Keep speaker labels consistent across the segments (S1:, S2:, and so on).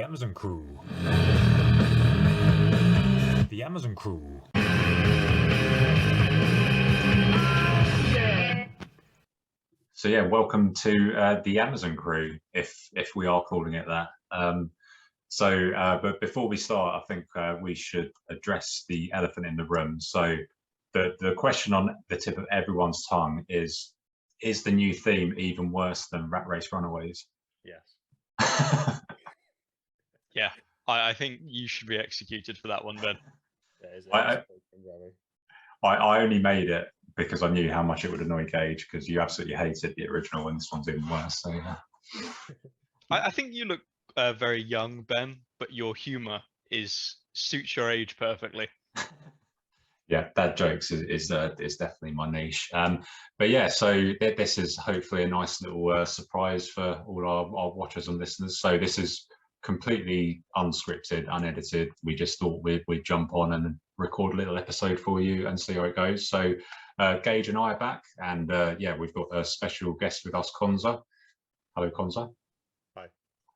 S1: Amazon crew. The Amazon crew. So yeah, welcome to the Amazon crew, if we are calling it that. But before we start, I think we should address the elephant in the room. So the question on the tip of everyone's tongue is the new theme even worse than Rat Race Runaways?
S2: Yes.
S3: Yeah, I think you should be executed for that one, Ben.
S2: Yeah,
S1: I only made it because I knew how much it would annoy Gage, because you absolutely hated the original, and this one's even worse. So yeah.
S3: I think you look very young, Ben, but your humour suits your age perfectly.
S1: Yeah, dad jokes is definitely my niche. But yeah, so this is hopefully a nice little surprise for all our watchers and listeners. So this is completely unscripted, unedited. We just thought we'd jump on and record a little episode for you and see how it goes. So Gage and I are back, and yeah, we've got a special guest with us, Konza. Hello, Konza.
S2: Hi.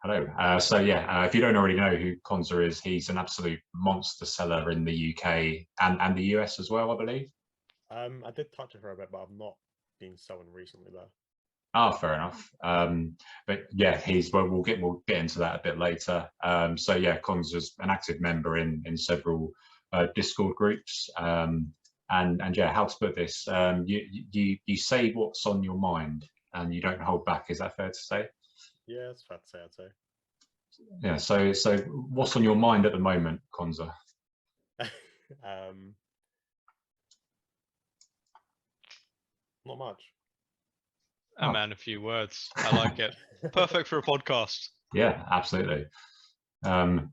S1: Hello. So yeah, if you don't already know who Konza is, he's an absolute monster seller in the UK and the US as well, I believe.
S2: I did touch it for a bit, but I've not been selling recently though.
S1: Ah, fair enough. But yeah, we'll get into that a bit later. So yeah, Konza's an active member in several Discord groups. And yeah, how to put this? You say what's on your mind, and you don't hold back. Is that fair to say?
S2: Yeah, it's fair to say, I'd say.
S1: Yeah. So what's on your mind at the moment, Konza?
S2: Not much.
S3: A man, a few words. I like it. Perfect for a podcast.
S1: Yeah, absolutely.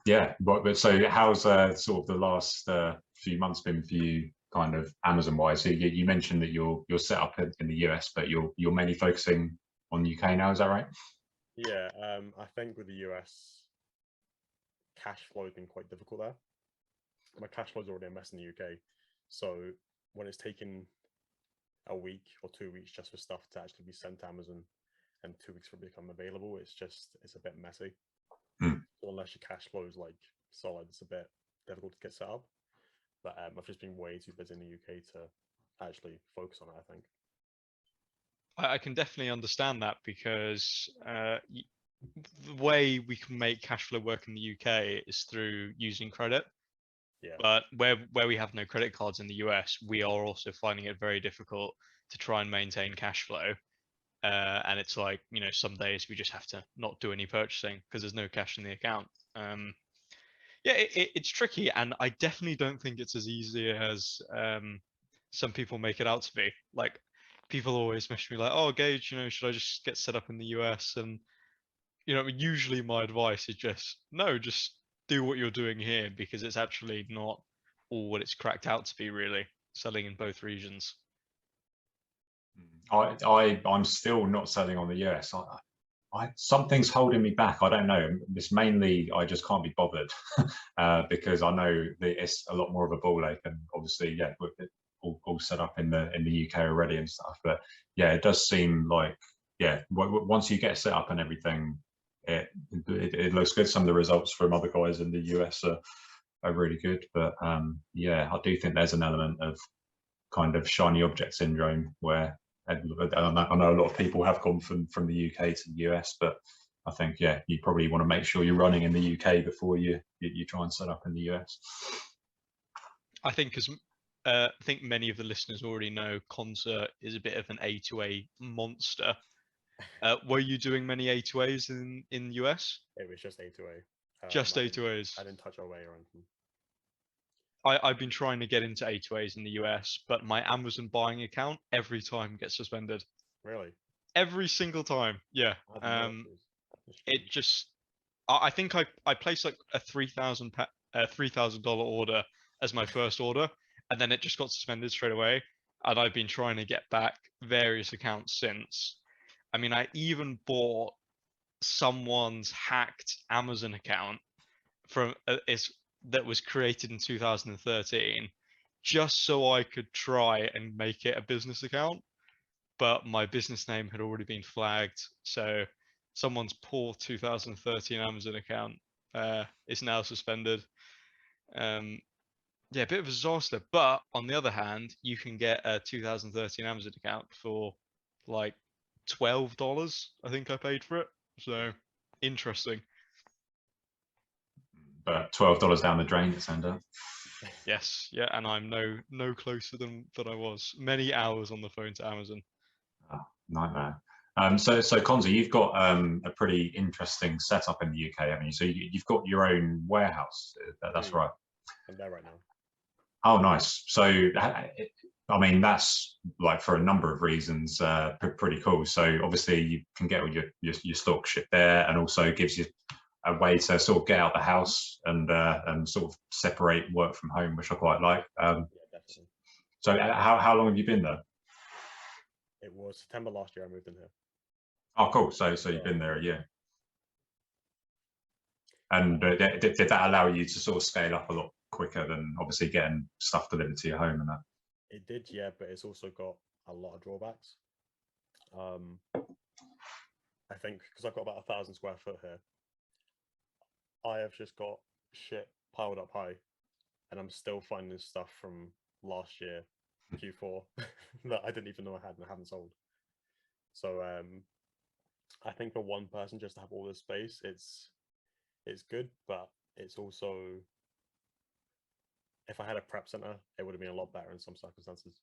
S1: Yeah, but so how's sort of the last few months been for you, kind of Amazon wise? So you mentioned that you're set up in the US, but you're mainly focusing on the UK now. Is that right?
S2: Yeah, I think with the US, cash flow has been quite difficult there. My cash flow is already a mess in the UK, so when it's taken a week or 2 weeks just for stuff to actually be sent to Amazon and 2 weeks for it to become available, it's a bit messy. So unless your cash flow is like solid, it's a bit difficult to get set up. But I've just been way too busy in the UK to actually focus on it, I think.
S3: I can definitely understand that, because the way we can make cash flow work in the UK is through using credit.
S2: Yeah.
S3: But where we have no credit cards in the US, we are also finding it very difficult to try and maintain cash flow. And it's like, some days we just have to not do any purchasing because there's no cash in the account. Yeah, it's tricky, and I definitely don't think it's as easy as some people make it out to be. Like, people always message me like, "Oh, Gage, should I just get set up in the US?" And usually my advice is just do what you're doing here, because it's actually not all what it's cracked out to be, really, selling in both regions.
S1: I'm still not selling on the US. Something's holding me back. I don't know. It's mainly I just can't be bothered because I know that it's a lot more of a ball ache, and obviously, yeah, we're all set up in the UK already and stuff. But yeah, it does seem like, yeah, once you get set up and everything, it looks good. Some of the results from other guys in the US are really good, but yeah, I do think there's an element of kind of shiny object syndrome where I know a lot of people have gone from the UK to the US, but I think, yeah, you probably want to make sure you're running in the UK before you try and set up in the US.
S3: I think many of the listeners already know Konza is a bit of an A2A monster. Were you doing many A2As in US?
S2: It was just A2A.
S3: Just A2As.
S2: I didn't touch our way or anything.
S3: I've been trying to get into A2As in the US, but my Amazon buying account every time gets suspended.
S2: Really?
S3: Every single time, yeah. It just, I think I placed like a $3,000 order as my first order, and then it just got suspended straight away. And I've been trying to get back various accounts since. I mean, I even bought someone's hacked Amazon account that was created in 2013, just so I could try and make it a business account, but my business name had already been flagged. So someone's poor 2013 Amazon account It's now suspended. Yeah, a bit of a disaster. But on the other hand, you can get a 2013 Amazon account for like $12. I think I paid for it. So interesting.
S1: But $12 down the drain, it turned out.
S3: Yes, yeah, and I'm no closer than I was. Many hours on the phone to Amazon.
S1: Oh, nightmare. So Konza, you've got a pretty interesting setup in the UK, haven't you? So you've got your own warehouse. That's right.
S2: I'm there right now.
S1: Oh, nice. So, I mean, that's like for a number of reasons, pretty cool. So obviously you can get all your stock shipped there, and also gives you a way to sort of get out the house and sort of separate work from home, which I quite like.
S2: Yeah, definitely.
S1: So how long have you been there?
S2: It was September last year I moved in here.
S1: Oh, cool. So you've been there a year. And did that allow you to sort of scale up a lot quicker than obviously getting stuff delivered to your home and that?
S2: It did, yeah, but it's also got a lot of drawbacks. I think because I've got about 1,000 square foot here, I have just got shit piled up high, and I'm still finding stuff from last year, Q4, that I didn't even know I had and I haven't sold. So I think for one person just to have all this space, it's good, but it's also, if I had a prep center, it would have been a lot better in some circumstances.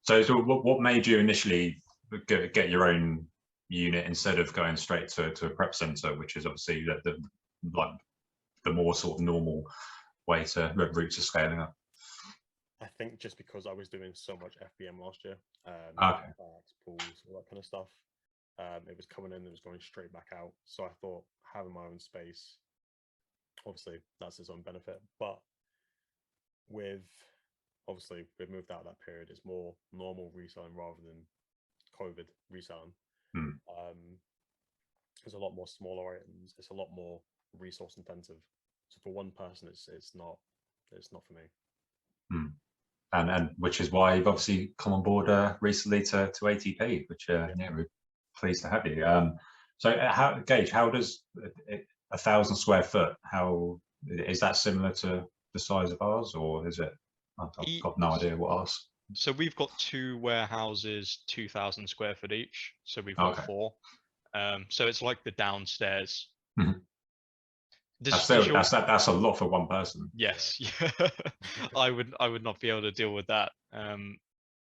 S1: So what made you initially get your own unit instead of going straight to a prep center, which is obviously the more sort of normal way to route to scaling up?
S2: I think just because I was doing so much FBM last year,
S1: Okay.
S2: pools, all that kind of stuff, it was coming in and it was going straight back out. So I thought having my own space, obviously that's its own benefit, but obviously we've moved out of that period. It's more normal reselling rather than COVID reselling. There's a lot more smaller items. It's a lot more resource intensive. So for one person, it's not for me.
S1: And which is why you've obviously come on board recently to ATP, which yeah, we're pleased to have you. So Gage, how does 1,000 square foot, how is that similar to the size of ours, or is it? I've got no idea what ours.
S3: So we've got 2 warehouses, 2,000 square foot each. So we've got 4. So it's like the downstairs.
S1: That's a lot for one person.
S3: Yes, yeah. I would not be able to deal with that.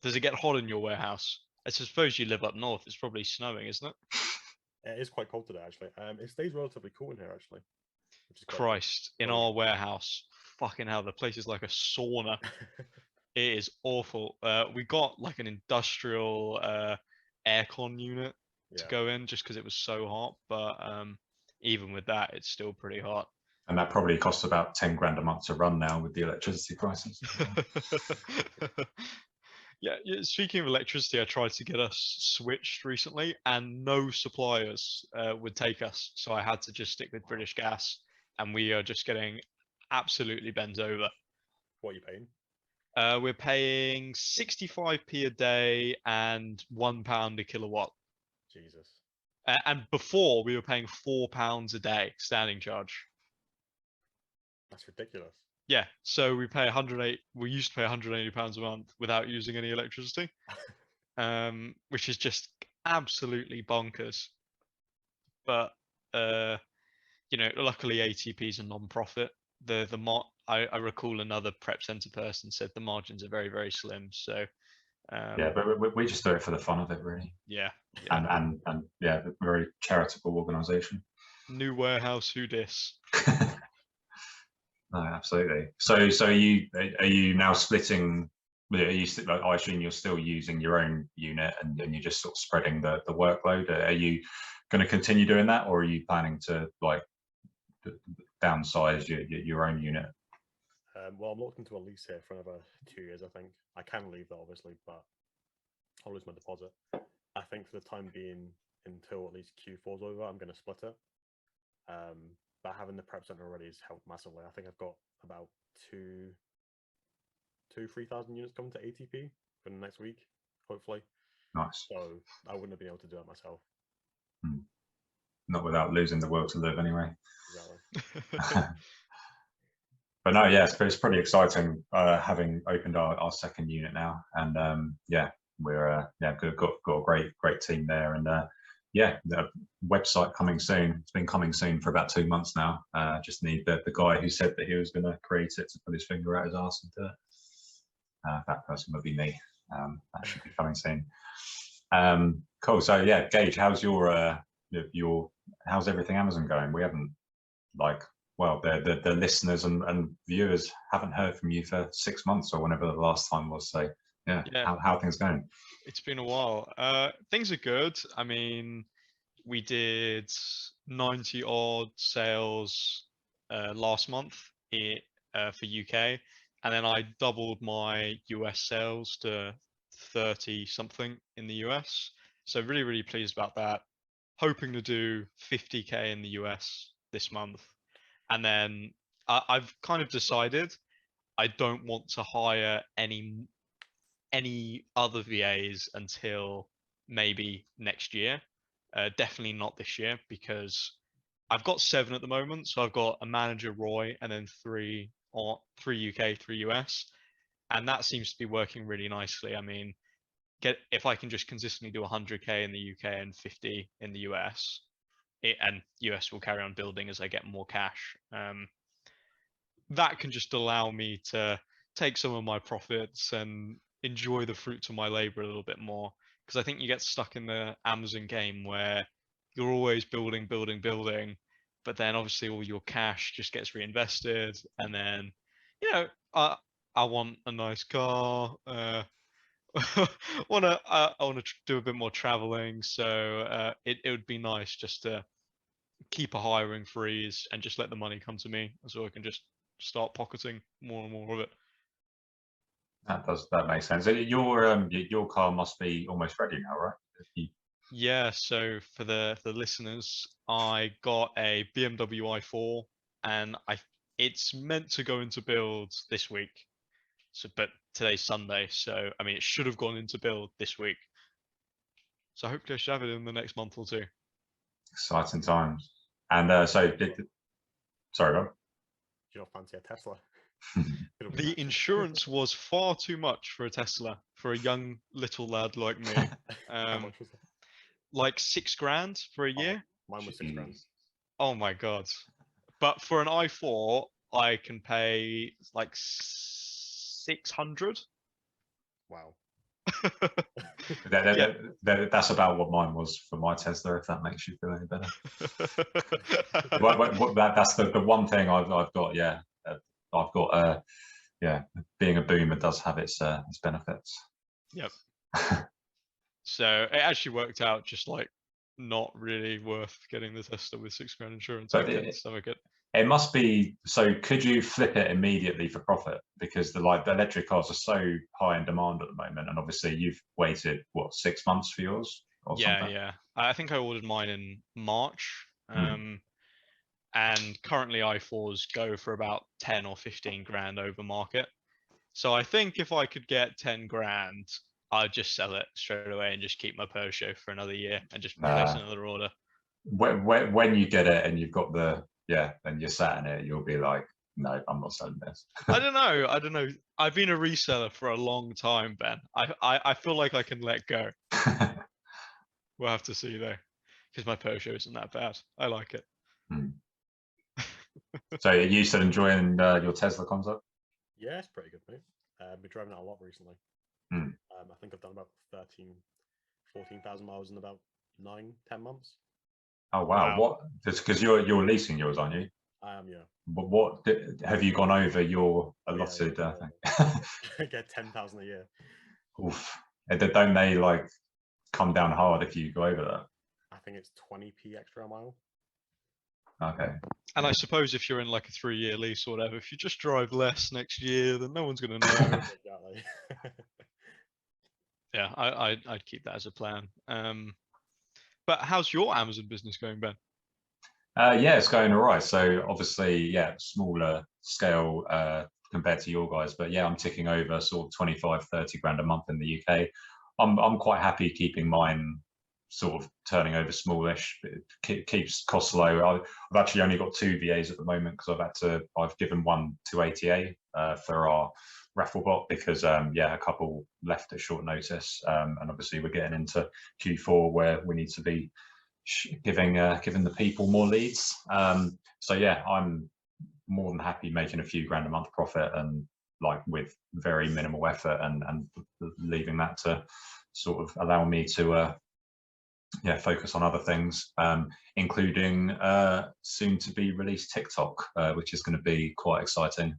S3: Does it get hot in your warehouse? I suppose you live up north. It's probably snowing, isn't it?
S2: It is quite cold today, actually. It stays relatively cool in here, actually.
S3: Christ, in our warehouse, fucking hell, the place is like a sauna. It is awful. We got like an industrial aircon unit to go in just because it was so hot, but even with that, it's still pretty hot.
S1: And that probably costs about 10 grand a month to run now with the electricity prices.
S3: Yeah, speaking of electricity, I tried to get us switched recently and no suppliers would take us. So I had to just stick with British Gas, and we are just getting absolutely bent over.
S2: What are you paying?
S3: We're paying 65p a day and £1 a kilowatt.
S2: Jesus.
S3: And before we were paying £4 a day standing charge.
S2: That's ridiculous.
S3: Yeah, so we pay 108. We used to pay £180 a month without using any electricity, which is just absolutely bonkers. But you know, luckily ATP is a non-profit. I recall another prep center person said the margins are very, very slim. So
S1: yeah, but we just do it for the fun of it, really.
S3: Yeah.
S1: And yeah, a very charitable organisation.
S3: New warehouse, who dis?
S1: No, absolutely. So are you now splitting? I assume you're still using your own unit and you're just sort of spreading the workload. Are you going to continue doing that, or are you planning to like downsize your own unit?
S2: Well, I'm locked into a lease here for another 2 years, I think. I can leave that, obviously, but I'll lose my deposit. I think for the time being, until at least Q4's over, I'm going to split it. But having the prep center already has helped massively. I think I've got about 3,000 units coming to ATP for the next week, hopefully.
S1: Nice.
S2: So I wouldn't have been able to do that myself.
S1: not without losing the will to live anyway.
S2: Exactly.
S1: But no, yeah, it's pretty exciting having opened our second unit now, and yeah, we're got a great team there, and yeah, the website coming soon. It's been coming soon for about 2 months now. Just need the guy who said that he was going to create it to put his finger out his arse and do it. That person would be me. That should be coming soon. Cool. So yeah, Gage, how's your how's everything Amazon going? We haven't well, the listeners and viewers haven't heard from you for 6 months or whenever the last time was. So yeah. How are things going?
S3: It's been a while. Things are good. I mean, we did 90 odd sales last month for UK, and then I doubled my US sales to 30 something in the US. So really pleased about that. Hoping to do 50k in the US this month. And then I've kind of decided I don't want to hire any other VAs until maybe next year. Definitely not this year, because I've got 7 at the moment. So I've got a manager, Roy, and then 3 UK, 3 US. And that seems to be working really nicely. I mean, if I can just consistently do 100k in the UK and 50 in the US, and US will carry on building as I get more cash. That can just allow me to take some of my profits and enjoy the fruits of my labor a little bit more. Because I think you get stuck in the Amazon game where you're always building, but then obviously all your cash just gets reinvested, and then I want a nice car. I want to do a bit more traveling, so it would be nice just to keep a hiring freeze and just let the money come to me, so I can just start pocketing more and more of it.
S1: That makes sense. Your car must be almost ready now, right?
S3: Yeah. So for the listeners, I got a BMW i4, and it's meant to go into build this week. So, but today's Sunday, so I mean, it should have gone into build this week. So hopefully I should have it in the next month or 2.
S1: Exciting times. And sorry, Rob.
S2: Do you not fancy a Tesla?
S3: The insurance was far too much for a Tesla for a young little lad like me.
S2: How much was it?
S3: Like $6,000 for a year.
S2: Mine was $6,000.
S3: Oh my god! But for an i4, I can pay like 600.
S2: Wow.
S1: That's about what mine was for my Tesla, if that makes you feel any better. That's the one thing I've got. Yeah, I've got. Yeah, being a boomer does have its benefits.
S3: Yep. So it actually worked out just like not really worth getting the Tesla with $6,000 insurance.
S1: But it must be. So could you flip it immediately for profit? Because the electric cars are so high in demand at the moment, and obviously you've waited what 6 months for yours? Or something?
S3: Yeah. I think I ordered mine in March, and currently i4s go for about 10 or 15 grand over market. So I think if I could get 10 grand, I'd just sell it straight away and just keep my Peugeot for another year and just place another order.
S1: When you get it and you've got and you're sat in it, you'll be like, no, I'm not selling this.
S3: I don't know. I've been a reseller for a long time, Ben. I feel like I can let go. We'll have to see though, because my Peugeot isn't that bad. I like it.
S1: So are you still enjoying your Tesla concept?
S2: Yeah, it's pretty good, mate. I've been driving it a lot recently. I think I've done about 14,000 miles in about 9-10 months.
S1: Oh wow! What? Because you're leasing yours, aren't you?
S2: I am, yeah.
S1: But what have you gone over your allotted thing?
S2: I get 10,000 a year.
S1: Oof! Don't they like come down hard if you go over that?
S2: I think it's 20p extra a mile.
S1: Okay.
S3: And I suppose if you're in like a 3-year lease or whatever, if you just drive less next year, then no one's going to know.
S2: Exactly.
S3: Yeah, I'd keep that as a plan. But how's your Amazon business going, Ben?
S1: Yeah, it's going all right. So obviously, smaller scale compared to your guys, but yeah, I'm ticking over sort of 25-30 grand a month in the UK. I'm quite happy keeping mine sort of turning over smallish. It keeps costs low. I've actually only got 2 VAs at the moment because I've given one to ATA for our raffle bot because yeah, a couple left at short notice, and obviously we're getting into Q4 where we need to be giving the people more leads. So yeah, I'm more than happy making a few grand a month profit and like with very minimal effort and leaving that to sort of allow me to yeah, focus on other things, including soon to be released TikTok, which is going to be quite exciting.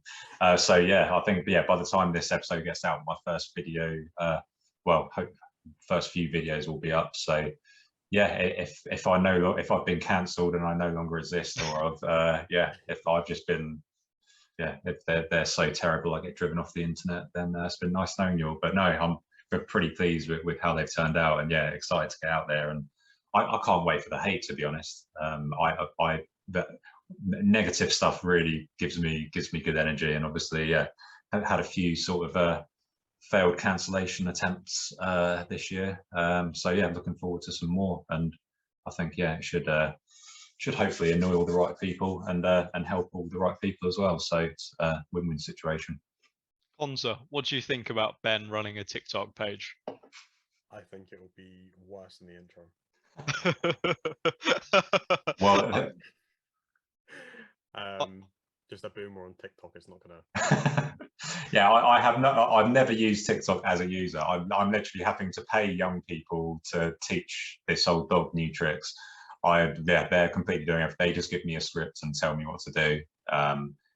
S1: So yeah, I think yeah, by the time this episode gets out, my first video, well, first few videos will be up. So yeah, if I've been cancelled and I no longer exist, or I've yeah, if I've just been, yeah, if they're so terrible I get driven off the internet, then it's been nice knowing you all. But no, I'm pretty pleased with how they've turned out, and yeah, excited to get out there. And I can't wait for the hate, to be honest. The negative stuff really gives me good energy, and obviously, yeah, I've had a few sort of failed cancellation attempts this year. So yeah, looking forward to some more, and I think yeah, it should hopefully annoy all the right people and help all the right people as well. So it's a win-win situation.
S3: Ponza, what do you think about Ben running a TikTok page?
S2: I think it will be worse than the intro.
S1: Well,
S2: just a boomer on TikTok is not gonna.
S1: yeah, I've never used TikTok as a user. I'm literally having to pay young people to teach this old dog new tricks. They're completely doing it. They just give me a script and tell me what to do.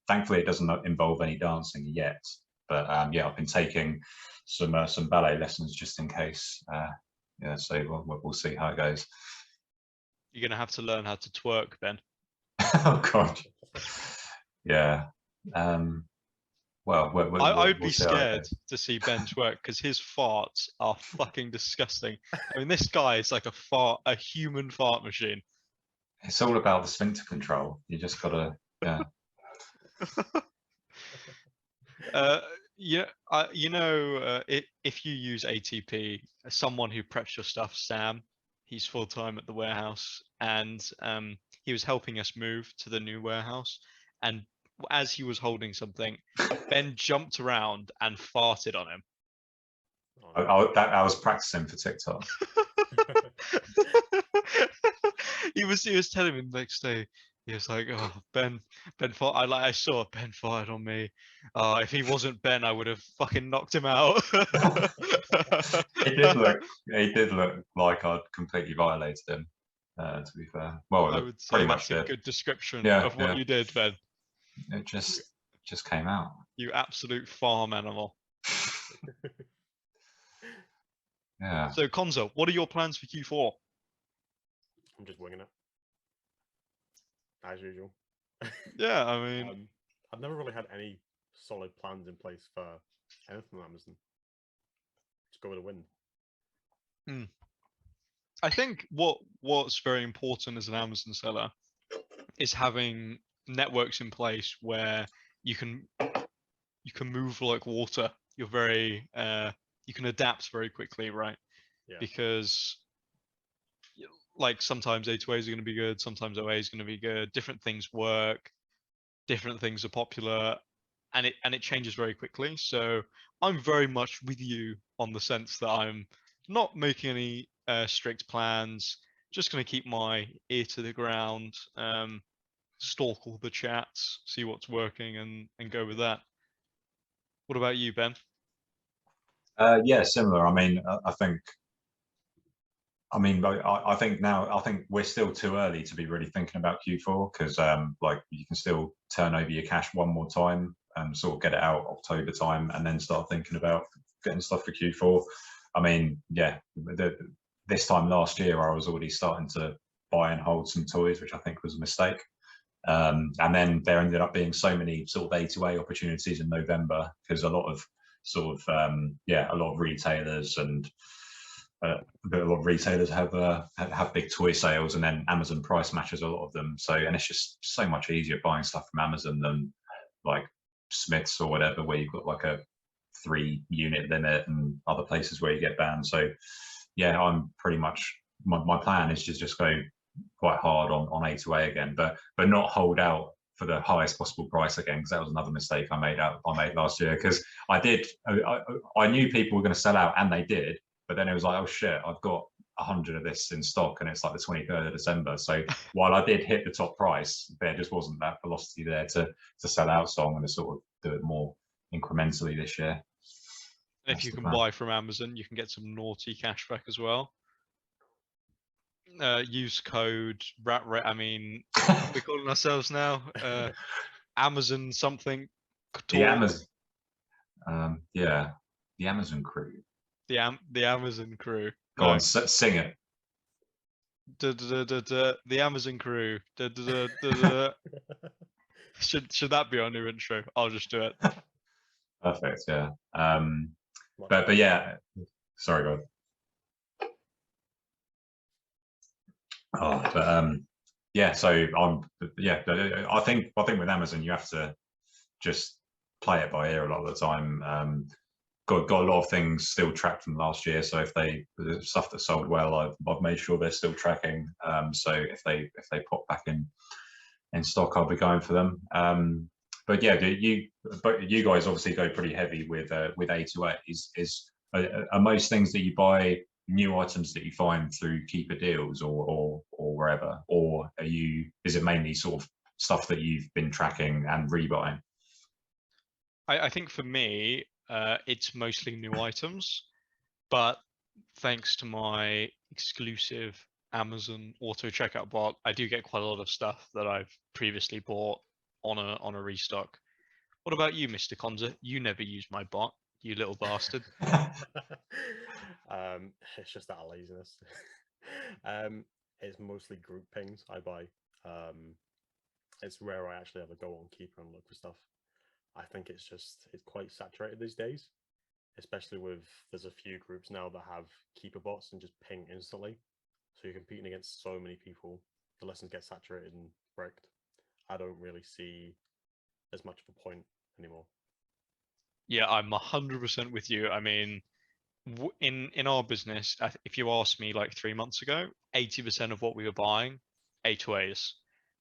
S1: Thankfully, it doesn't involve any dancing yet. But yeah, I've been taking some ballet lessons just in case. Yeah, so we'll see how it goes.
S3: You're gonna have to learn how to twerk, Ben.
S1: Oh God. Yeah. Well,
S3: I would be
S1: we'll see how it
S3: scared
S1: goes.
S3: to see Ben twerk because his farts are fucking disgusting. I mean, this guy is like a human fart machine.
S1: It's all about the sphincter control. You just gotta, yeah.
S3: Yeah, you know, if you use ATP, someone who preps your stuff, Sam, he's full time at the warehouse, and he was helping us move to the new warehouse. And as he was holding something, Ben jumped around and farted on him.
S1: I was practicing for TikTok.
S3: he was telling me the next day. He was like, "Oh, Ben fart." I saw Ben farted on me. If he wasn't Ben, I would have fucking knocked him out.
S1: He did look like I'd completely violated him. To be fair, well,
S3: I would say
S1: pretty
S3: that's
S1: much
S3: a
S1: did.
S3: good description
S1: Yeah,
S3: of what
S1: yeah.
S3: you did, Ben.
S1: It just came out.
S3: You absolute farm animal.
S1: Yeah.
S3: So, Konzo, what are your plans for Q4?
S2: I'm just winging it, as usual.
S3: Yeah, I mean,
S2: I've never really had any solid plans in place for anything on Amazon. Just go with a win.
S3: I think what's very important as an Amazon seller is having networks in place where you can move like water. You're very you can adapt very quickly, right?
S2: Yeah.
S3: Because like sometimes A2As are going to be good, sometimes OA is going to be good. Different things work, different things are popular, and it changes very quickly. So I'm very much with you on the sense that I'm not making any strict plans. Just going to keep my ear to the ground, stalk all the chats, see what's working, and go with that. What about you, Ben?
S1: Yeah, similar. I mean, I think now I think we're still too early to be really thinking about Q4 because like you can still turn over your cash one more time and sort of get it out October time and then start thinking about getting stuff for Q4. I mean, yeah, this time last year I was already starting to buy and hold some toys, which I think was a mistake. And then there ended up being so many sort of A2A opportunities in November because a lot of sort of a lot of retailers and a lot of retailers have big toy sales, and then Amazon price matches a lot of them. So, and it's just so much easier buying stuff from Amazon than like Smiths or whatever, where you've got like a 3-unit limit and other places where you get banned. So, yeah, I'm pretty much my plan is to just go quite hard on A2A again, but not hold out for the highest possible price again, because that was another mistake I made last year. Because I knew people were going to sell out, and they did, but then it was like, oh shit, I've got 100 of this in stock, and it's like the 23rd of December. So while I did hit the top price, there just wasn't that velocity there to sell out. So I'm going to sort of do it more incrementally this year.
S3: And if you can buy from Amazon, you can get some naughty cashback as well. Use code I mean, what are we calling ourselves now? Amazon something.
S1: The Amazon. Yeah, the Amazon crew.
S3: The Amazon crew.
S1: Go on, sing it.
S3: The Amazon crew. Should that be our new intro? I'll just do it.
S1: Perfect. Yeah. But yeah. Sorry, go on. Oh, but yeah. So I think with Amazon you have to just play it by ear a lot of the time. Got a lot of things still tracked from last year. So if the stuff that sold well, I've made sure they're still tracking. So if they pop back in stock, I'll be going for them. But yeah, you guys obviously go pretty heavy with A2A. Are most things that you buy new items that you find through keeper deals or wherever, or is it mainly sort of stuff that you've been tracking and rebuying?
S3: I think for me, it's mostly new items, but thanks to my exclusive Amazon auto checkout bot, I do get quite a lot of stuff that I've previously bought on a restock. What about you, Mr. Konza? You never use my bot, you little bastard.
S2: It's just out of laziness. It's mostly group pings I buy. It's rare I actually ever go on Keeper and look for stuff. I think it's quite saturated these days, especially with there's a few groups now that have Keeper bots and just ping instantly. So you're competing against so many people. The lessons get saturated and wrecked. I don't really see as much of a point anymore.
S3: Yeah, I'm 100% with you. I mean, in our business, if you asked me like 3 months ago, 80% of what we were buying, A2As.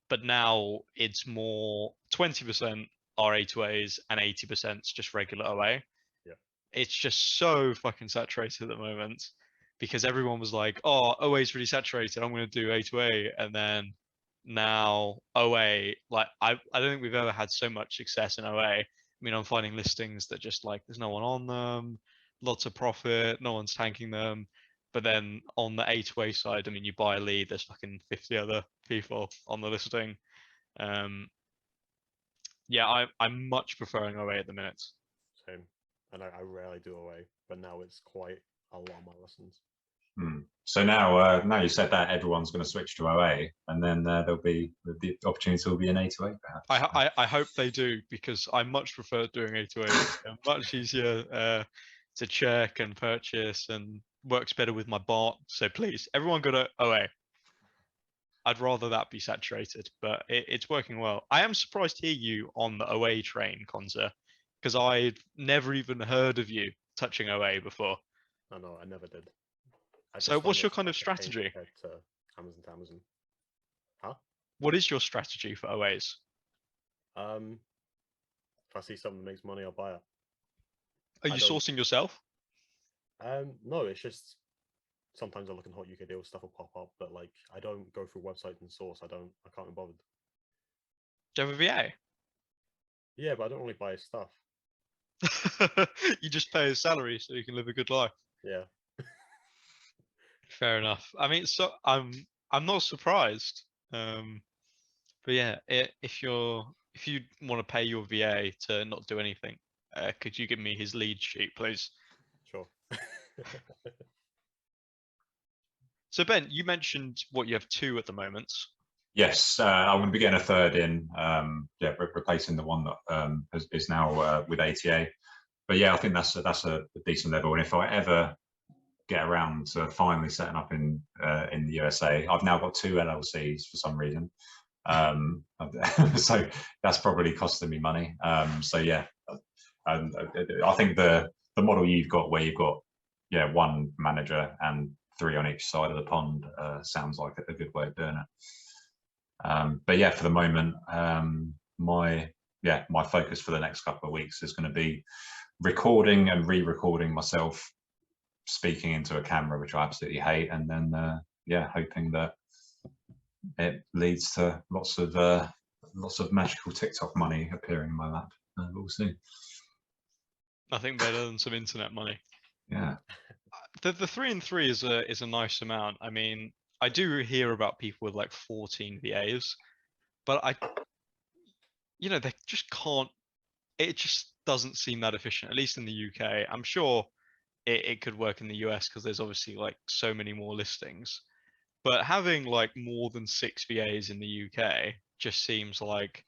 S3: But now it's more 20% are A2As and 80% is just regular OA.
S2: Yeah.
S3: It's just so fucking saturated at the moment because everyone was like, oh, OA is really saturated, I'm going to do A2A. And then now OA, like I don't think we've ever had so much success in OA. I mean, I'm finding listings that just like there's no one on them, lots of profit, no one's tanking them. But then on the A2A side, I mean, you buy a lead, there's fucking 50 other people on the listing. Yeah, I'm much preferring OA at the minute.
S2: Same. And I rarely do OA, but now it's quite a lot of my lessons.
S1: So now you said that, everyone's going to switch to OA, and then there'll be the opportunity will be an A2A perhaps.
S3: I hope they do, because I much prefer doing A2A. It's much easier to check and purchase and works better with my bot. So please, everyone go to OA. I'd rather that be saturated, but it's working well. I am surprised to hear you on the OA train, Konza, because I'd never even heard of you touching OA before.
S2: I know, I never did.
S3: So what's your kind of strategy?
S2: To Amazon. Huh?
S3: What is your strategy for OAs?
S2: If I see something that makes money, I'll buy it.
S3: Are you sourcing yourself?
S2: No, it's just sometimes I look in Hot UK deals, stuff will pop up, but like I don't go through websites and source. I can't be bothered.
S3: Do you have a VA?
S2: Yeah, but I don't really buy his stuff.
S3: You just pay his salary so you can live a good life.
S2: Yeah.
S3: Fair enough. I mean, so I'm not surprised. But yeah, if you want to pay your VA to not do anything, could you give me his lead sheet, please?
S2: Sure.
S3: So Ben, you mentioned what you have 2 at the moment.
S1: Yes, I'm going to be getting a third in. Replacing the one that is now with ATA. But yeah, I think that's a decent level. And if I ever get around to finally setting up in the USA, I've now got 2 LLCs for some reason. So that's probably costing me money. So yeah, I think the model you've got, where you've got one manager and three on each side of the pond sounds like a good way of doing it. But yeah, for the moment, my focus for the next couple of weeks is going to be recording and re-recording myself speaking into a camera, which I absolutely hate, and then hoping that it leads to lots of magical TikTok money appearing in my lap. We'll see.
S3: Nothing better than some internet money.
S1: Yeah.
S3: The 3 and 3 is a nice amount. I mean, I do hear about people with like 14 VAs, but they just can't. It just doesn't seem that efficient, at least in the UK. I'm sure it could work in the US because there's obviously like so many more listings. But having like more than 6 VAs in the UK just seems like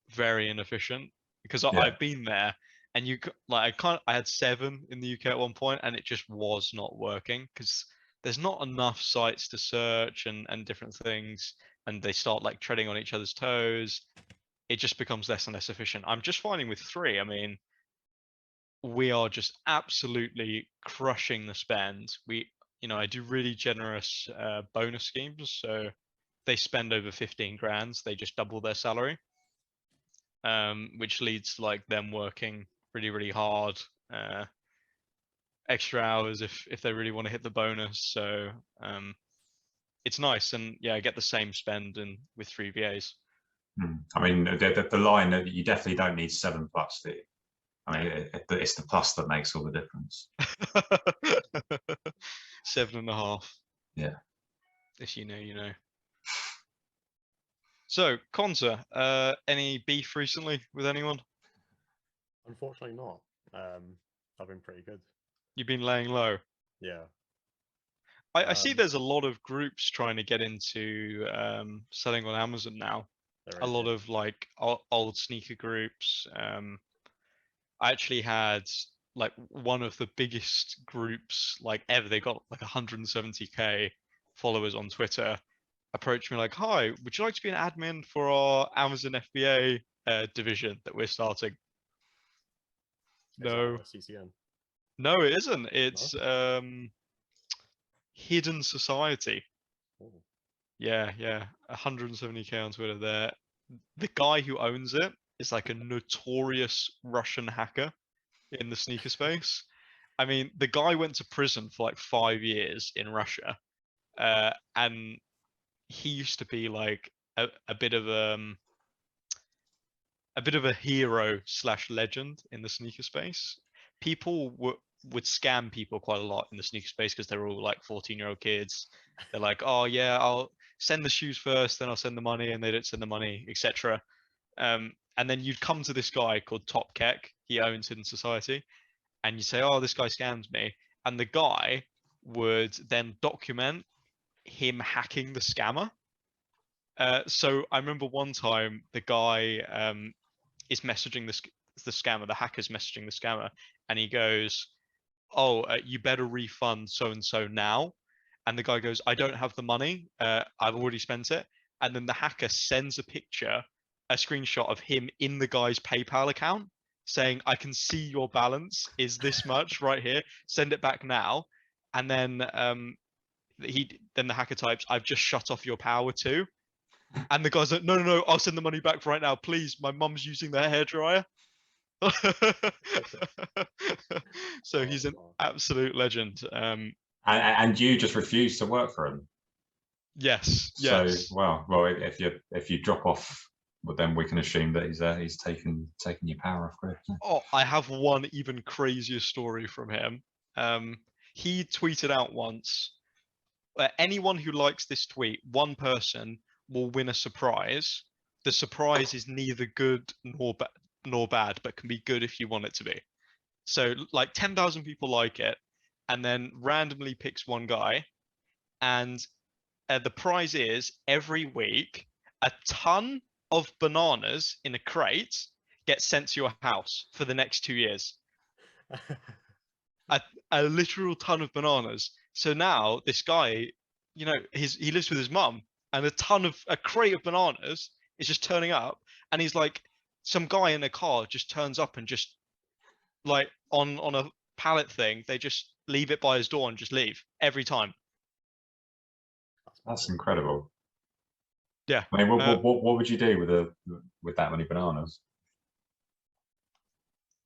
S3: very inefficient, because I've been there, and I had 7 in the UK at one point, and it just was not working because there's not enough sites to search and different things, and they start like treading on each other's toes. It just becomes less and less efficient. I'm just finding with 3, I mean, we are just absolutely crushing the spend. I do really generous bonus schemes, so they spend over 15 grand, they just double their salary, which leads to like them working really, really hard, extra hours if they really want to hit the bonus. So it's nice, and I get the same spend and with 3 VAs.
S1: I mean, the line that you definitely don't need 7+, do you? I mean, it's the plus that makes all the difference.
S3: 7.5.
S1: Yeah.
S3: If you know. So, Conza, any beef recently with anyone?
S2: Unfortunately not. I've been pretty good.
S3: You've been laying low?
S2: Yeah.
S3: I see there's a lot of groups trying to get into selling on Amazon now. A lot of like old sneaker groups. I actually had like one of the biggest groups like ever. They got like 170k followers on Twitter. Approached me like, "Hi, would you like to be an admin for our Amazon FBA division that we're starting?" No,
S2: CCN.
S3: no, it isn't. It's Hidden Society.
S2: Oh.
S3: Yeah, 170k on Twitter there. The guy who owns it is like a notorious Russian hacker in the sneaker space. I mean, the guy went to prison for like 5 years in Russia, and he used to be like a bit of a hero / legend in the sneaker space. People would scam people quite a lot in the sneaker space because they're all like 14-year-old kids. They're like, "Oh yeah, I'll send the shoes first, then I'll send the money," and they don't send the money, etc. And then you'd come to this guy called Top Keck. He owns Hidden Society, and you say, "Oh, this guy scams me," and the guy would then document him hacking the scammer. So I remember one time the guy is messaging the scammer, the hacker's messaging the scammer, and he goes, "Oh, you better refund so and so now." And the guy goes, "I don't have the money. I've already spent it." And then the hacker sends a screenshot of him in the guy's PayPal account, saying, "I can see your balance is this much right here. Send it back now." And then the hacker types, "I've just shut off your power too." And the guy's like, no, I'll send the money back right now, please. My mum's using the hairdryer. So he's an absolute legend.
S1: And you just refuse to work for him.
S3: Yes.
S1: So well, if you drop off, well, then we can assume that he's taken your power off grid.
S3: Oh, I have one even crazier story from him. He tweeted out once, anyone who likes this tweet, one person will win a surprise. The surprise is neither good nor bad, but can be good if you want it to be. So like 10,000 people like it, and then randomly picks one guy, and the prize is every week a ton of bananas in a crate gets sent to your house for the next 2 years. A literal ton of bananas. So now this guy, he lives with his mum, and a crate of bananas is just turning up, and he's like, some guy in a car just turns up and just like on a pallet thing, they just leave it by his door and just leave every time.
S1: That's incredible.
S3: Yeah.
S1: I mean, what would you do with that many bananas?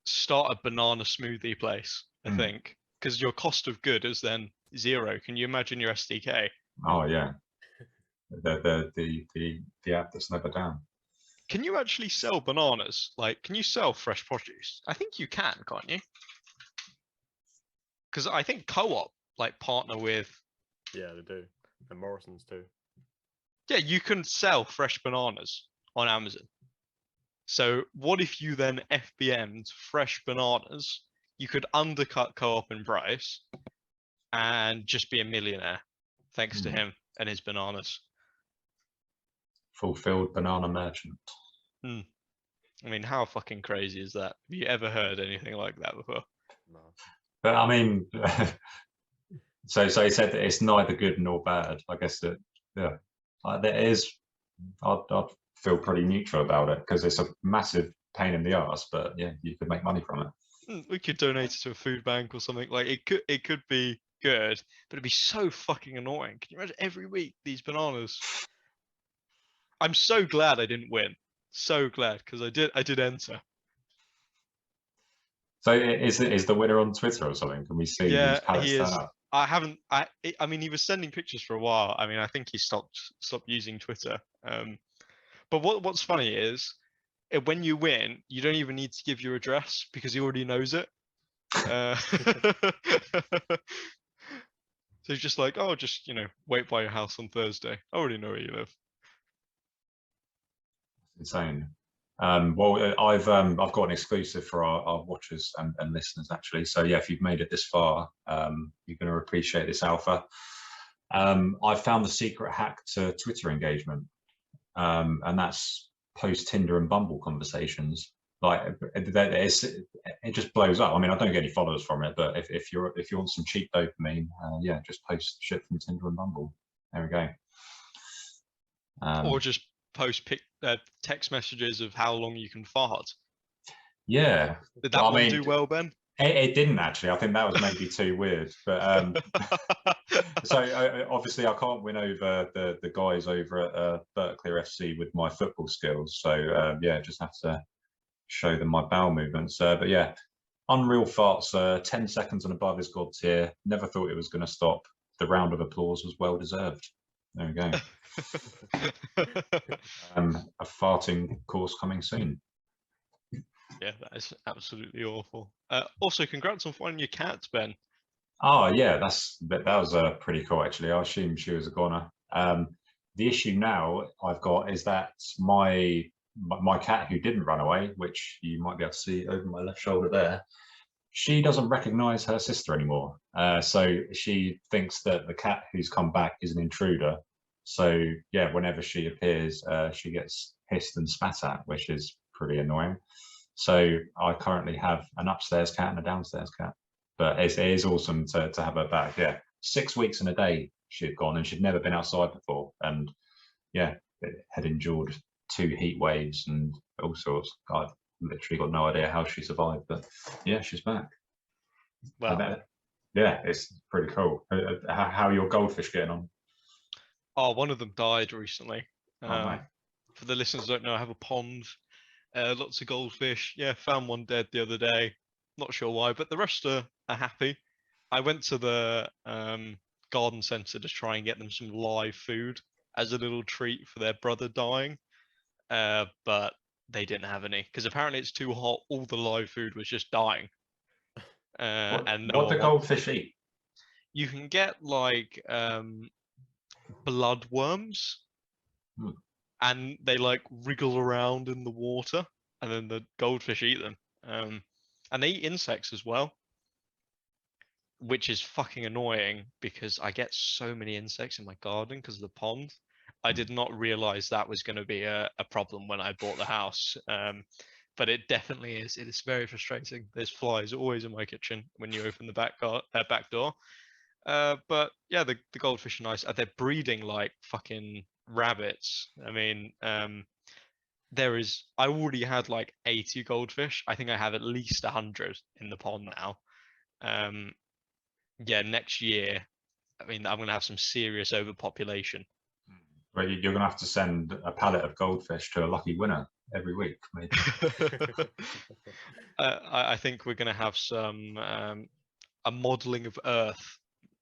S3: Start a banana smoothie place, I
S1: Hmm.
S3: think, because your cost of good is then 0. Can you imagine your SDK?
S1: Oh yeah, the app that's never down.
S3: Can you actually sell bananas? Like, can you sell fresh produce? I think you can, can't you? Because I think Co-op like partner with.
S2: Yeah, they do. And Morrison's too.
S3: Yeah, you can sell fresh bananas on Amazon. So what if you then FBM'd fresh bananas? You could undercut Co-op in price and just be a millionaire thanks to him and his bananas.
S1: Fulfilled banana merchant.
S3: I mean, how fucking crazy is that? Have you ever heard anything like that before?
S2: No.
S1: But I mean, so he said that it's neither good nor bad. I guess that, yeah, there is. I'd feel pretty neutral about it because it's a massive pain in the ass. But yeah, you could make money from it.
S3: We could donate it to a food bank or something. Like it could be good, but it'd be so fucking annoying. Can you imagine every week these bananas? I'm so glad I didn't win. So glad because I did enter.
S1: So is the winner on Twitter or something? Can we see
S3: Yeah,
S1: these pallets
S3: he
S1: turn
S3: is.
S1: up?
S3: I haven't. I mean, he was sending pictures for a while. I mean, I think he stopped using Twitter. But what's funny is when you win, you don't even need to give your address because he already knows it. So he's just like, oh, just wait by your house on Thursday. I already know where you live.
S1: Insane. Well, I've got an exclusive for our watchers and listeners actually. So yeah, if you've made it this far, you're going to appreciate this alpha. I found the secret hack to Twitter engagement, and that's post Tinder and Bumble conversations. Like it just blows up. I mean, I don't get any followers from it, but if you want some cheap dopamine, yeah, just post shit from Tinder and Bumble. There we go.
S3: Or just post text messages of how long you can fart.
S1: Yeah.
S3: Did that one do well, Ben?
S1: It didn't actually. I think that was maybe too weird. But so obviously I can't win over the guys over at Berkeley FC with my football skills. So yeah, just have to show them my bowel movements. But yeah, unreal farts. 10 seconds and above is God tier. Never thought it was going to stop. The round of applause was well deserved. There we go. A farting course coming soon.
S3: Yeah, that is absolutely awful. Also, congrats on finding your cat, Ben.
S1: Oh yeah, that was pretty cool actually. I assumed she was a goner. The issue now I've got is that my cat who didn't run away, which you might be able to see over my left shoulder there, she doesn't recognize her sister anymore. So she thinks that the cat who's come back is an intruder. So yeah, whenever she appears, she gets hissed and spat at, which is pretty annoying. So I currently have an upstairs cat and a downstairs cat. But it is awesome to have her back. Yeah, 6 weeks and a day she had gone, and she'd never been outside before. And yeah, it had endured 2 heat waves and all sorts. I've literally got no idea how she survived, but yeah, she's back.
S3: Well,
S1: yeah, it's pretty cool. How are your goldfish getting on?
S3: oh, one of them died recently.
S1: Oh, no.
S3: For the listeners who don't know, I have a pond, lots of goldfish. Yeah, found one dead the other day. Not sure why, but the rest are happy. I went to the garden centre to try and get them some live food as a little treat for their brother dying, but they didn't have any because apparently it's too hot. All the live food was just dying. And no
S1: what do goldfish eat?
S3: You can get like bloodworms, and they like wriggle around in the water, and then the goldfish eat them. And they eat insects as well, which is fucking annoying because I get so many insects in my garden because of the pond. I did not realize that was going to be a problem when I bought the house. But it definitely is. It is very frustrating. There's flies always in my kitchen when you open the back door. But yeah, the goldfish are nice. They're breeding like fucking rabbits. I mean, I already had like 80 goldfish. I think I have at least 100 in the pond now. Yeah, next year I mean, I'm going to have some serious overpopulation.
S1: But you're going to have to send a pallet of goldfish to a lucky winner every week, maybe.
S3: I think we're going to have some a modeling of Earth.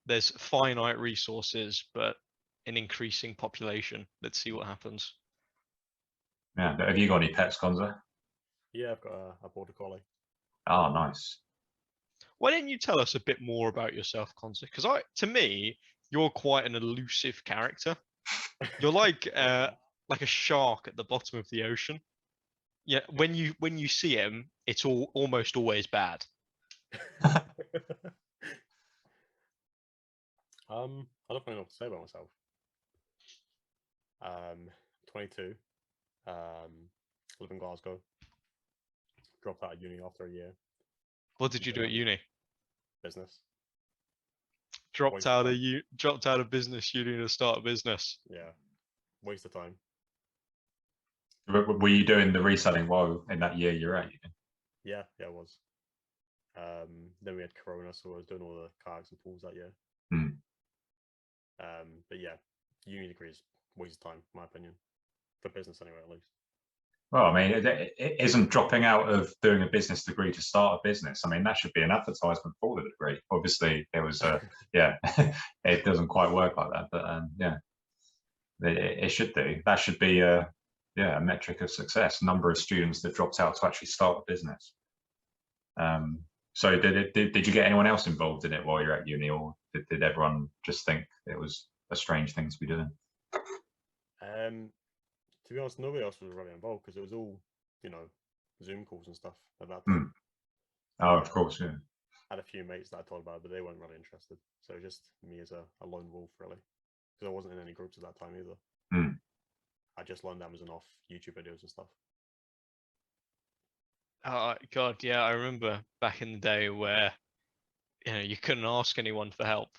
S3: There's finite resources, but an increasing population. Let's see what happens.
S1: Yeah. Have you got any pets, Gonzo?
S2: Yeah, I've got a border collie.
S1: Oh, nice.
S3: Why don't you tell us a bit more about yourself, Conza? Because to me, you're quite an elusive character. You're like a shark at the bottom of the ocean. Yeah, when you see him, it's almost always bad.
S2: I don't really know what to say about myself. 22. Live in Glasgow. Dropped out of uni after a year.
S3: What did you do at uni?
S2: Business.
S3: Dropped out of business uni to start a business.
S2: Yeah, waste of time.
S1: Were you doing the reselling while in that year you're at?
S2: Yeah, it was. Then we had Corona, so I was doing all the kayaks and pools that year. But yeah, uni degree is waste of time, in my opinion, for business anyway, at least.
S1: Well, I mean, it isn't dropping out of doing a business degree to start a business. I mean, that should be an advertisement for the degree. Obviously, it was, yeah, it doesn't quite work like that, but yeah, it should do. That should be, yeah, a metric of success. Number of students that dropped out to actually start a business. So did you get anyone else involved in it while you're at uni, or did everyone just think it was a strange thing to be doing?
S2: To be honest, nobody else was really involved because it was all, Zoom calls and stuff at that time.
S1: Oh, of course, yeah.
S2: I had a few mates that I told about it, but they weren't really interested. So it was just me as a lone wolf, really, because I wasn't in any groups at that time either. I just learned Amazon off YouTube videos and stuff.
S3: Oh God, yeah, I remember back in the day where you couldn't ask anyone for help.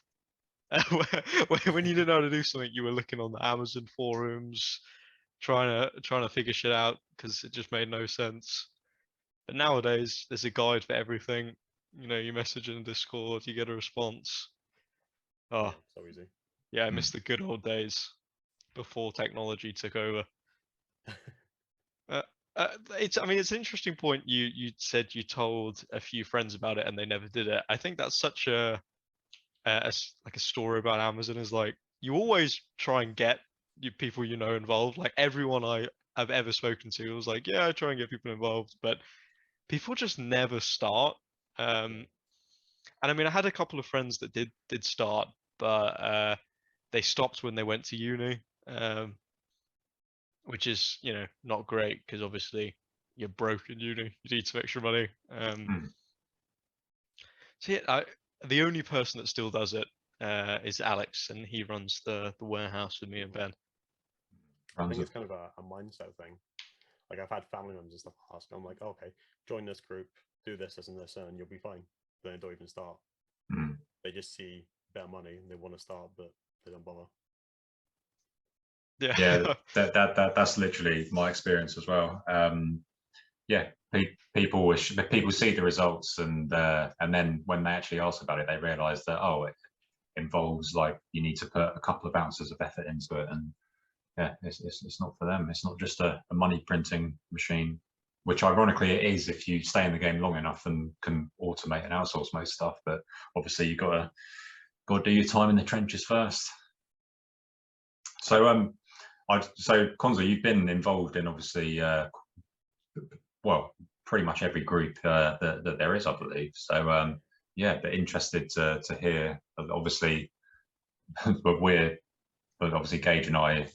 S3: When you didn't know how to do something, you were looking on the Amazon forums, trying to figure shit out because it just made no sense. But nowadays, there's a guide for everything. You message in Discord, you get a response. Oh,
S2: yeah, so easy.
S3: Yeah, I miss the good old days before technology took over. It's an interesting point. You said you told a few friends about it and they never did it. I think that's such a story about Amazon is like you always try and get people involved. Like everyone I've ever spoken to was like, yeah, I try and get people involved, but people just never start. And I mean, I had a couple of friends that did start, but they stopped when they went to uni, which is not great because obviously you're broke in uni, you need some extra money. So yeah, the only person that still does it is Alex, and he runs the warehouse with me and Ben.
S2: I think it's kind of a mindset thing. Like I've had family members and stuff ask, I'm like, okay, join this group, do this, this, and this, and you'll be fine. Then they don't even start. They just see better money and they want to start, but they don't bother.
S3: Yeah,
S1: that's literally my experience as well. Yeah, people see the results, and then when they actually ask about it, they realise that it involves like you need to put a couple of ounces of effort into it, and yeah, it's not for them. It's not just a money printing machine, which ironically it is if you stay in the game long enough and can automate and outsource most stuff. But obviously you got to do your time in the trenches first. So Konza, you've been involved in obviously well, pretty much every group that there is, I believe. So yeah, but interested to hear. Obviously, but obviously Gage and I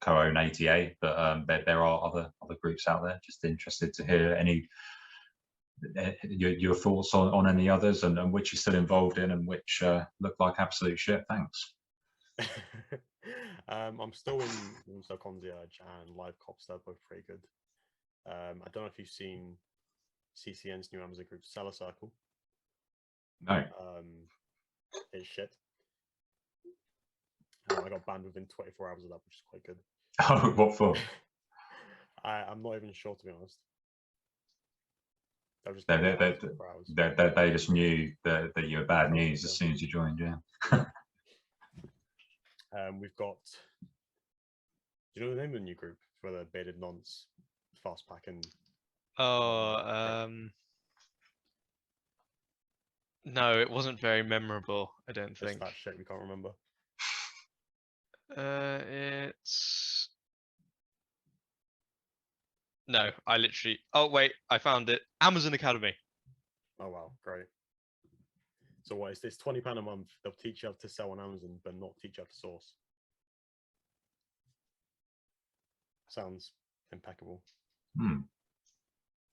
S1: co-own ATA, but there are other groups out there. Just interested to hear any your thoughts on any others, and which you're still involved in, and which look like absolute shit. Thanks.
S2: I'm still in Concierge and Live Cops. They're both pretty good. I don't know if you've seen CCN's new Amazon group, Seller Circle.
S1: No.
S2: It's shit. I got banned within 24 hours of that, which is quite good.
S1: Oh, what for?
S2: I'm not even sure, to be honest.
S1: They just knew that you were bad news as soon as you joined, yeah.
S2: We've got. Do you know the name of the new group for the bearded nonce, fast pack and?
S3: Oh, no, it wasn't very memorable, I don't
S2: Just
S3: think.
S2: that shit we can't remember.
S3: It's no, I literally. Oh wait, I found it. Amazon Academy.
S2: Oh wow, great. So what is this? £20 a month. They'll teach you how to sell on Amazon, but not teach you how to source. Sounds impeccable.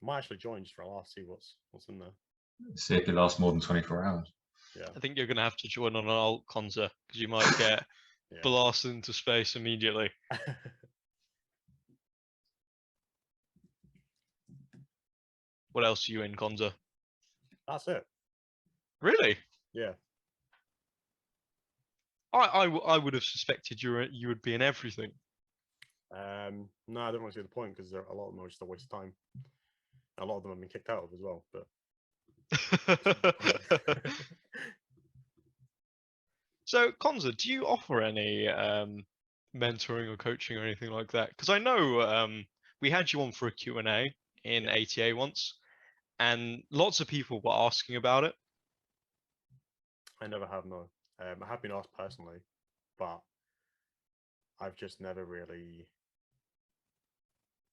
S2: Might actually join just for a laugh, see what's in there.
S1: See if it lasts more than 24 hours.
S2: Yeah.
S3: I think you're gonna have to join on an alt Conza because you might get
S2: Yeah.
S3: blasted into space immediately. What else are you in, Conza?
S2: That's it.
S3: Really?
S2: Yeah.
S3: I would have suspected you would be in everything.
S2: No, I don't want to see the point because a lot of them are just a waste of time. A lot of them have been kicked out of as well. But
S3: So, Conza, do you offer any mentoring or coaching or anything like that? Because I know we had you on for a Q&A in
S2: Yeah.
S3: ATA once, and lots of people were asking about it.
S2: I never have, no. I have been asked personally, but I've just never really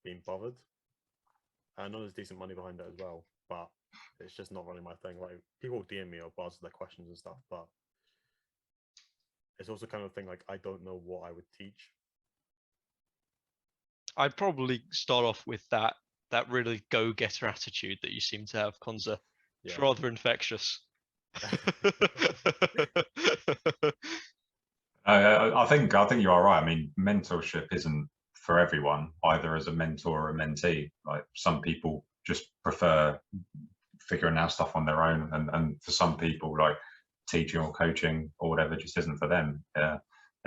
S2: been bothered. I know there's decent money behind it as well, but it's just not really my thing. Like, people DM me or answer their questions and stuff, but it's also kind of thing like I don't know what I would teach.
S3: I'd probably start off with that really go-getter attitude that you seem to have, Conza. It's
S2: Yeah.
S3: rather infectious.
S1: I think you are right. I mean, mentorship isn't for everyone, either as a mentor or a mentee. Like, some people just prefer figuring out stuff on their own, and for some people, like, teaching or coaching or whatever just isn't for them. There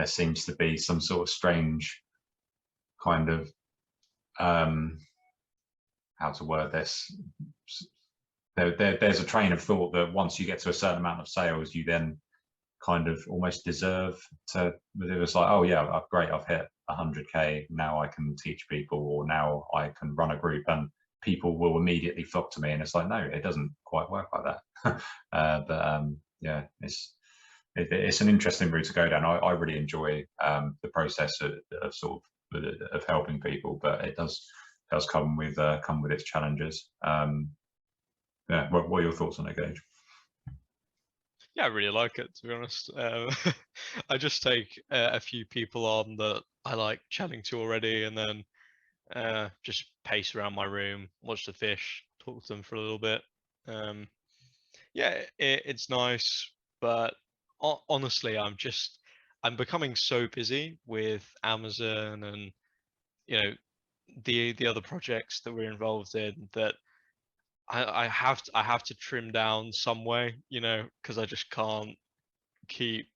S1: seems to be some sort of strange kind of how to word this. There's a train of thought that once you get to a certain amount of sales, you then kind of almost deserve to. It was like, oh yeah, great, I've hit 100k, now I can teach people, or now I can run a group, and people will immediately flock to me. And it's like, no, it doesn't quite work like that. Yeah, it's an interesting route to go down. I really enjoy the process of sort of helping people, but it does come with its challenges. Yeah, what are your thoughts on it, Gage?
S3: Yeah, I really like it, to be honest. I just take a few people on that I like chatting to already, and then just pace around my room, watch the fish, talk to them for a little bit. Yeah, it's nice, but honestly, I'm becoming so busy with Amazon and the other projects that we're involved in that I have to trim down some way, because I just can't keep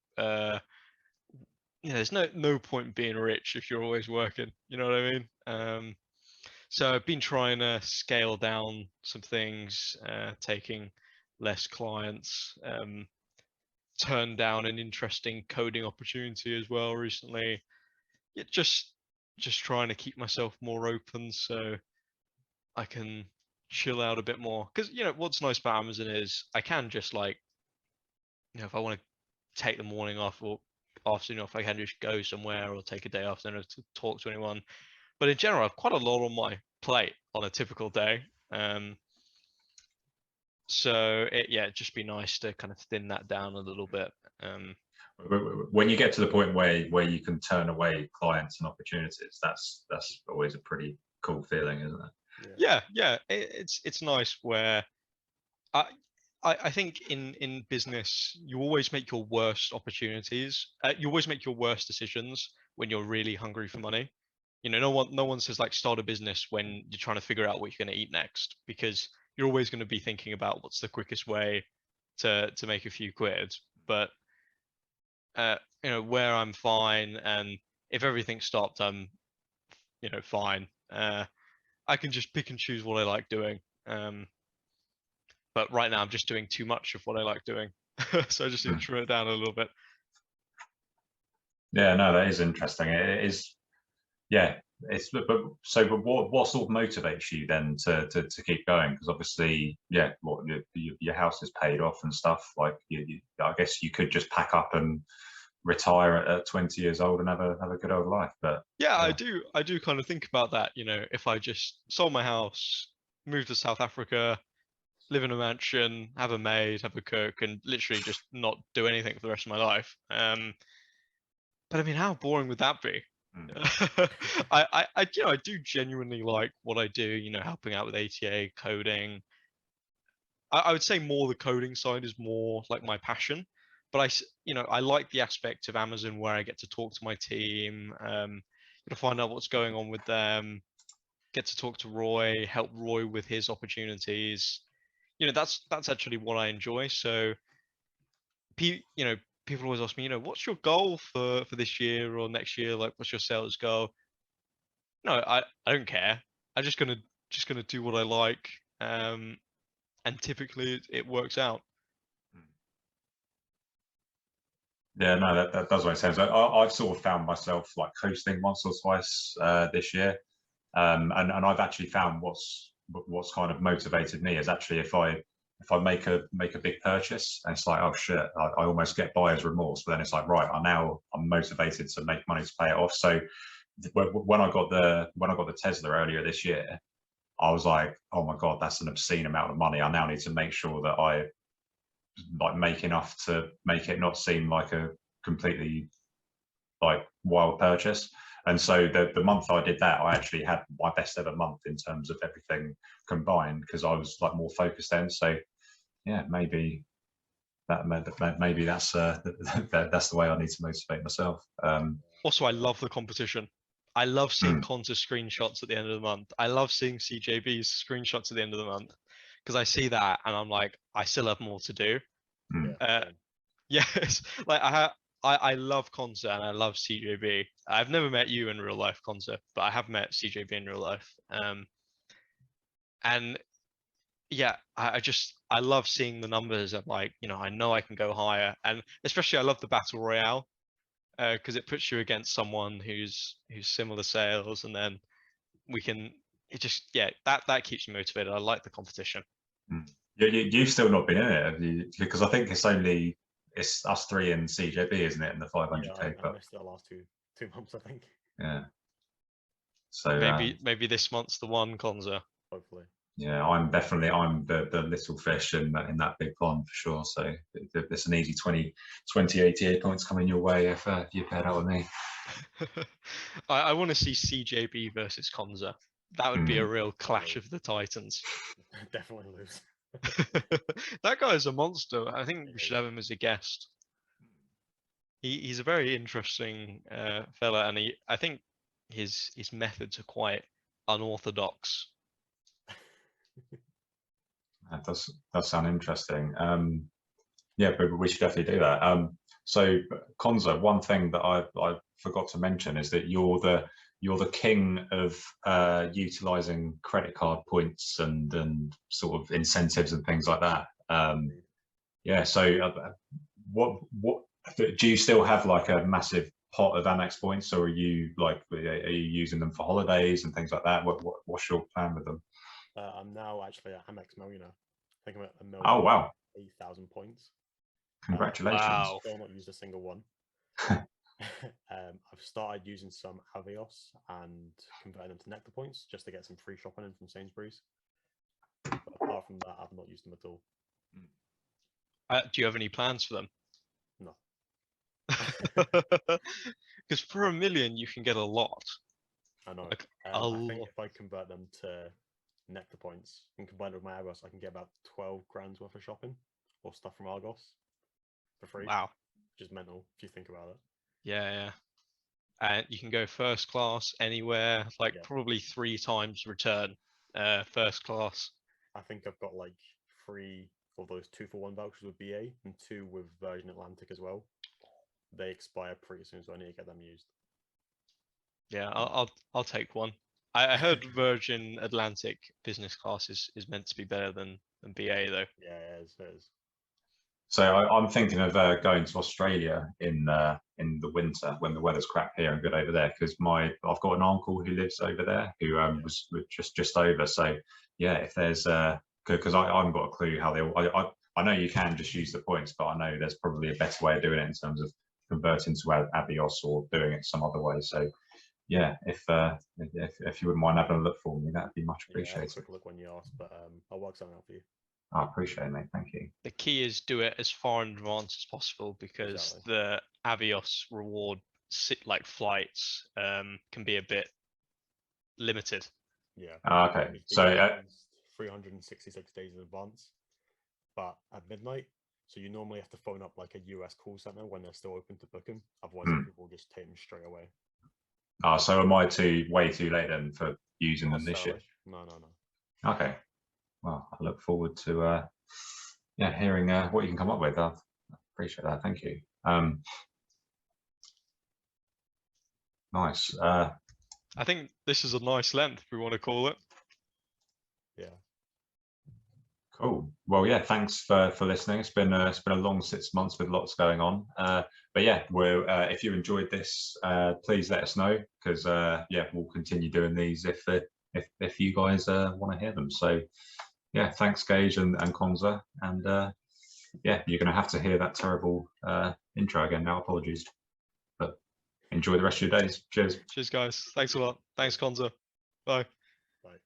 S3: there's no point being rich if you're always working, you know what I mean? So I've been trying to scale down some things, taking less clients, turned down an interesting coding opportunity as well recently. Yeah, just trying to keep myself more open so I can chill out a bit more. Because what's nice about Amazon is I can just, like, if I want to take the morning off or afternoon off, I can just go somewhere or take a day off to talk to anyone. But in general, I've quite a lot on my plate on a typical day. So it'd just be nice to kind of thin that down a little bit.
S1: When you get to the point where you can turn away clients and opportunities, that's always a pretty cool feeling, isn't it?
S3: Yeah. It's nice where I think in business you always make your worst opportunities. You always make your worst decisions when you're really hungry for money. No one says, like, start a business when you're trying to figure out what you're going to eat next, because you're always going to be thinking about what's the quickest way to make a few quid. But where I'm fine, and if everything stopped, I'm fine. I can just pick and choose what I like doing. But right now I'm just doing too much of what I like doing, so I just need to trim it down a little bit.
S1: Yeah, no, that is interesting. It is, yeah. But what sort of motivates you then to keep going? Because obviously, yeah, what your house is paid off and stuff. Like, I guess you could just pack up and retire at 20 years old and have a good old life. But
S3: Yeah,
S1: yeah.
S3: I do kind of think about that. You know, if I just sold my house, moved to South Africa, live in a mansion, have a maid, have a cook, and literally just not do anything for the rest of my life. But I mean, how boring would that be? You know, I do genuinely like what I do. You know, helping out with ATA, coding. I would say more the coding side is more like my passion. But you know, I like the aspect of Amazon where I get to talk to my team, to find out what's going on with them, get to talk to Roy, help Roy with his opportunities. You know, that's actually what I enjoy. So, you know, people always ask me, you know, what's your goal for this year or next year? Like, what's your sales goal? No, I don't care. I'm just gonna do what I like, and typically it works out.
S1: Yeah, no, that does make sense. I've sort of found myself like coasting once or twice this year, and I've actually found what's kind of motivated me is actually if I make a big purchase and it's like, oh shit, I almost get buyer's remorse, but then it's like, right, I'm motivated to make money to pay it off. So when I got the Tesla earlier this year, I was like, oh my god, that's an obscene amount of money. I now need to make sure that I like make enough to make it not seem like a completely like wild purchase. And so the month I did that, I actually had my best ever month in terms of everything combined because I was like more focused then. So yeah, maybe maybe that's that's the way I need to motivate myself.
S3: Also, I love the competition. I love seeing Conta screenshots at the end of the month. I love seeing CJB's screenshots at the end of the month because I see that and I'm like, I still have more to do.
S2: Yeah,
S3: Yes, like I love Conta and I love CJB. I've never met you in real life, Conta, but I have met CJB in real life. And yeah, I love seeing the numbers and like, you know, I know I can go higher, and especially I love the battle royale because it puts you against someone who's similar sales, and then we can. It just that keeps me motivated. I like the competition.
S1: You've still not been in it, have you? Because I think it's us three in CJB, isn't it, in the 500k
S2: I
S1: club?
S2: missed the last two months, I think.
S1: Yeah. So
S3: Maybe this month's the one, Konza.
S2: Hopefully.
S1: yeah, I'm the little fish in that big pond for sure. So it's an easy 20 ATA points coming your way if you pair out with me.
S3: I want to see CJB versus Konza. That would be a real clash of the titans.
S2: Definitely lose.
S3: That guy is a monster. I think we should have him as a guest. He's a very interesting fella, and I think his methods are quite unorthodox.
S1: That does sound interesting. Yeah, but we should definitely do that. So Konza, one thing that I forgot to mention is that you're the king of utilizing credit card points and sort of incentives and things like that. Yeah. So what do you still have like a massive pot of Amex points, or are you using them for holidays and things like that? What's your plan with them?
S2: I'm now actually at Amex millionaire. I think I'm at 1
S1: Oh
S2: million
S1: wow!
S2: 8,000 points.
S1: Congratulations!
S3: Wow.
S2: Still not used a single one. I've started using some Avios and converting them to Nectar points just to get some free shopping in from Sainsbury's. But apart from that, I've not used them at all.
S3: Do you have any plans for them?
S2: No.
S3: Because for 1 million, you can get a lot.
S2: I know.
S3: Like,
S2: I think if I convert them to Nectar points and combine it with my Argos, I can get about 12 grand's worth of shopping or stuff from Argos for free.
S3: Wow.
S2: Which is mental if you think about it.
S3: Yeah. And you can go first class anywhere, like probably 3 times return first class.
S2: I think I've got like 3 of those 2-for-1 vouchers with BA and 2 with Virgin Atlantic as well. They expire pretty soon, so I need to get them used.
S3: Yeah, I'll take one. I heard Virgin Atlantic business class is meant to be better than BA though.
S2: Yeah, it is.
S1: So I'm thinking of going to Australia in the winter when the weather's crap here and good over there, because I've got an uncle who lives over there who was just over. So yeah, if there's because I haven't got a clue how I know you can just use the points, but I know there's probably a better way of doing it in terms of converting to Avios or doing it some other way. So yeah, if you wouldn't mind having a look for me, that'd be much appreciated.
S2: Yeah, have a quick look when you ask, but I'll work something out for you.
S1: I appreciate it, mate. Thank you.
S3: The key is do it as far in advance as possible, because
S2: Exactly.
S3: the Avios reward like flights can be a bit limited.
S2: Yeah.
S1: Okay.
S2: It
S1: So
S2: used 366 days in advance, but at midnight. So you normally have to phone up like a US call center when they're still open to book them. Otherwise, people will just take them straight away.
S1: So am I way too late then for using them this year?
S2: No.
S1: Okay. Well, I look forward to hearing what you can come up with. I appreciate that. Thank you. Nice.
S3: I think this is a nice length, we want to call it.
S2: Yeah.
S1: Cool. Well, yeah. Thanks for listening. It's been a long 6 months with lots going on. But yeah, if you enjoyed this, please let us know, because we'll continue doing these if you guys want to hear them. So yeah, thanks Gage and Konza, and you're going to have to hear that terrible intro again now. Apologies, but enjoy the rest of your days. Cheers.
S3: Cheers, guys. Thanks a lot. Thanks, Konza. Bye.
S2: Bye.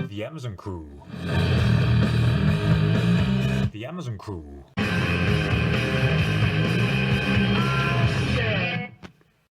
S4: The Amazon Crew. The Amazon Crew.